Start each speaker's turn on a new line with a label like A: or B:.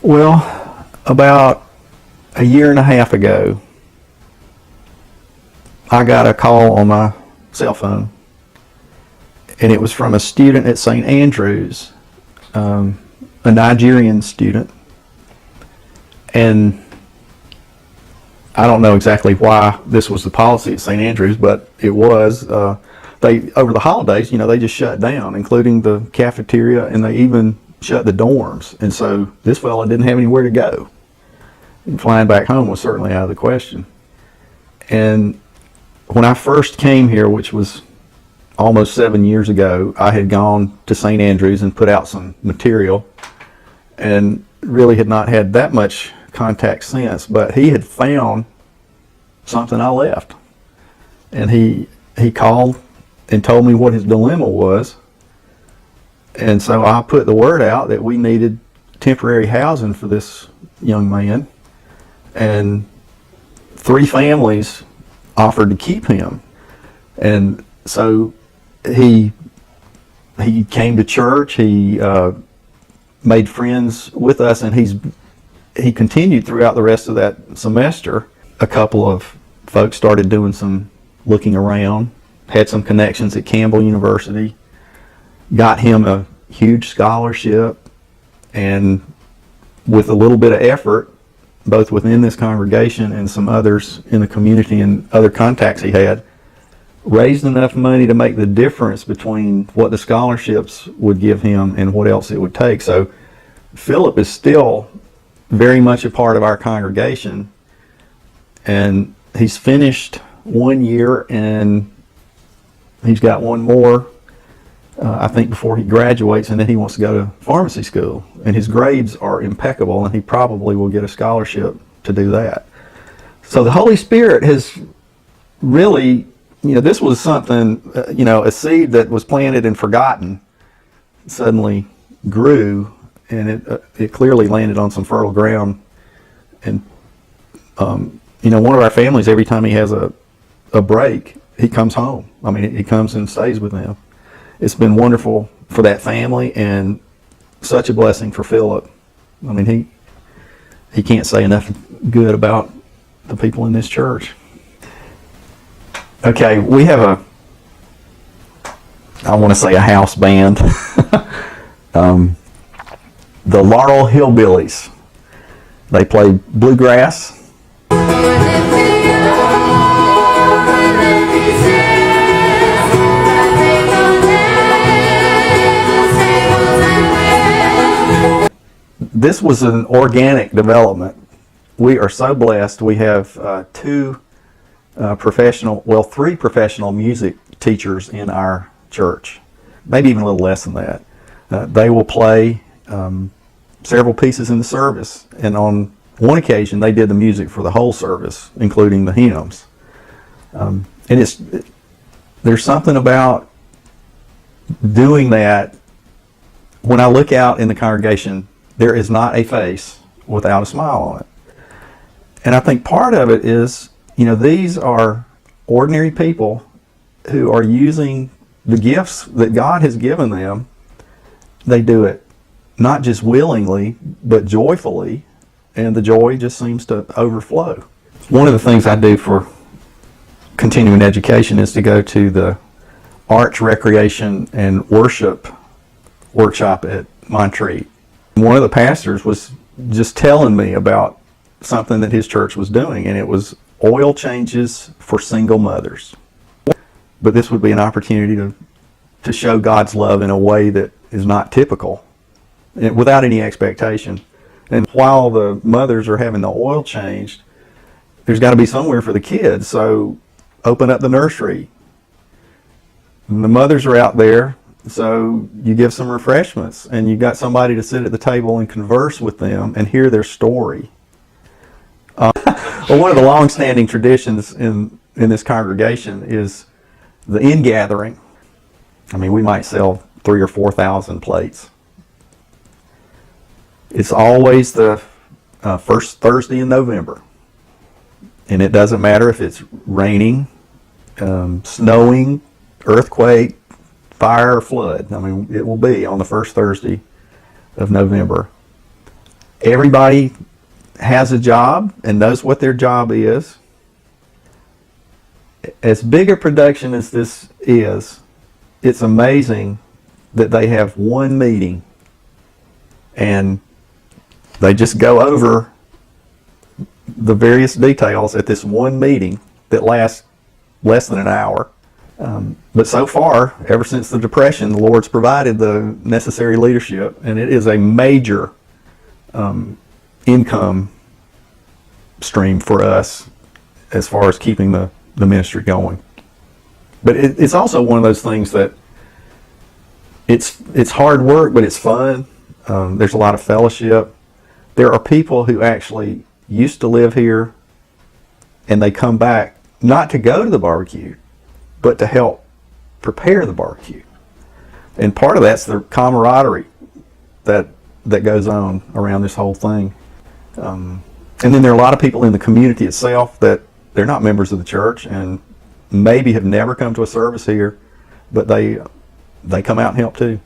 A: Well, about a year and a half ago, I got a call on my cell phone, and it was from a student at St. Andrews, a Nigerian student, and I don't know exactly why this was the policy at St. Andrews, but it was. They over the holidays, they just shut down, including the cafeteria, and they even shut the dorms. And so this fella didn't have anywhere to go. And flying back home was certainly out of the question. And when I first came here, which was almost 7 years ago, I had gone to St. Andrews and put out some material, and really had not had that much contact since. But he had found something I left, and he called and told me what his dilemma was. And so I put the word out that we needed temporary housing for this young man, and 3 families offered to keep him. And so he came to church, he made friends with us, and he continued throughout the rest of that semester. A couple of folks started doing some looking around, had some connections at Campbell University, got him a huge scholarship, and with a little bit of effort, both within this congregation and some others in the community and other contacts he had, raised enough money to make the difference between what the scholarships would give him and what else it would take. So Philip is still very much a part of our congregation, and he's finished 1 year, and he's got one more, I think, before he graduates, and then he wants to go to pharmacy school. And his grades are impeccable, and he probably will get a scholarship to do that. So the Holy Spirit has really, this was something, a seed that was planted and forgotten, suddenly grew, and it clearly landed on some fertile ground. And, one of our families, every time he has a break, he comes home. I mean, he comes and stays with them. It's been wonderful for that family, and such a blessing for Philip. I mean, he can't say enough good about the people in this church. Okay, we have I want to say a house band. The Laurel Hillbillies. They play bluegrass. This was an organic development. We are so blessed. We have 3 professional music teachers in our church, maybe even a little less than that. They will play several pieces in the service, and on one occasion they did the music for the whole service, including the hymns. And there's something about doing that. When I look out in the congregation, there is not a face without a smile on it. And I think part of it is, these are ordinary people who are using the gifts that God has given them. They do it not just willingly, but joyfully, and the joy just seems to overflow. One of the things I do for continuing education is to go to the Arts, Recreation, and Worship workshop at Montreat. One of the pastors was just telling me about something that his church was doing, and it was oil changes for single mothers. But this would be an opportunity to show God's love in a way that is not typical, and without any expectation. And while the mothers are having the oil changed, there's got to be somewhere for the kids, so open up the nursery. And the mothers are out there, so you give some refreshments, and you've got somebody to sit at the table and converse with them and hear their story. Well, one of the long-standing traditions in this congregation is the ingathering. I mean, we might sell 3,000 or 4,000 plates. It's always the first Thursday in November, and it doesn't matter if it's raining, snowing, earthquake, fire, or flood. I mean, it will be on the first Thursday of November. Everybody has a job and knows what their job is. As big a production as this is, it's amazing that they have one meeting and they just go over the various details at this one meeting that lasts less than an hour. But so far, ever since the Depression, the Lord's provided the necessary leadership, and it is a major income stream for us as far as keeping the ministry going. But it's also one of those things that it's hard work, but it's fun. There's a lot of fellowship. There are people who actually used to live here, and they come back not to go to the barbecue, but to help prepare the barbecue. And part of that's the camaraderie that goes on around this whole thing. And then there are a lot of people in the community itself that they're not members of the church and maybe have never come to a service here, but they come out and help too.